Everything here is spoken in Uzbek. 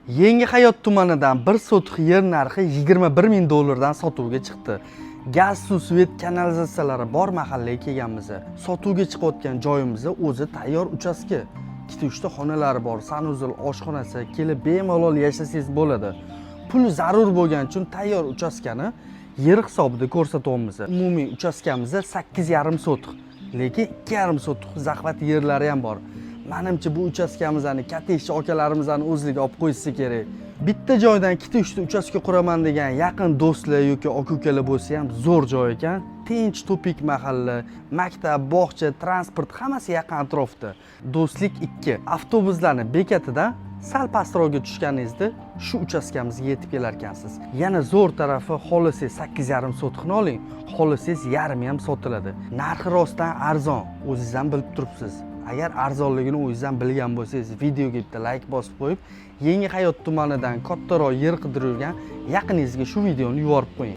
Yangihayot tumanidan 1 sotix yer narxi 21 ming dollardan sotuvga chiqdi. Gaz, suv, svet, kanalizatsiyalari bor mahallaga kelganmiz. Sotuvga chiqayotgan joyimiz o'zi tayyor uchastka. 2-3 ta xonalari bor, sanuzul, oshxonasi, kelib bemalol yashasangiz bo'ladi. Pul zarur bo'lgani uchun tayyor uchastkani yer hisobida ko'rsatyapmiz. Umumiy uchastkamiz 8,5 sotix, lekin 2,5 sotix zahvat yerlari ham bor. Menimcha bu uchastkamizni katta ishchi akalarimizni o'zligi olib qo'ysa kerak. Bitta joydan 2-3 ta uchastka quraman degan yaqin do'stlar yoki aka-ukalar bo'lsa ham zo'r joy ekan. Tinch, topik mahalla, maktab, bog'cha, transport hammasi yaqin atrofda. Do'stlik 2. Avtobuslarning bekatidan sal pastroqga tushganingizda shu uchastkamizga yetib kelar ekansiz. Yana zo'r tarafi xohlasangiz 8,5 sotixni oling, xohlasangiz yarmi ham sotiladi. Narxi rostdan arzon, o'zingiz ham bilib turibsiz. Agar arzonligini o'zingizdan bilgan bo'lsangiz, videoga bitta like bosib qo'yib, Yangihayot tumanidan kattaroq yer qidirgan yaqiningizga shu videoni yuborib qo'ying.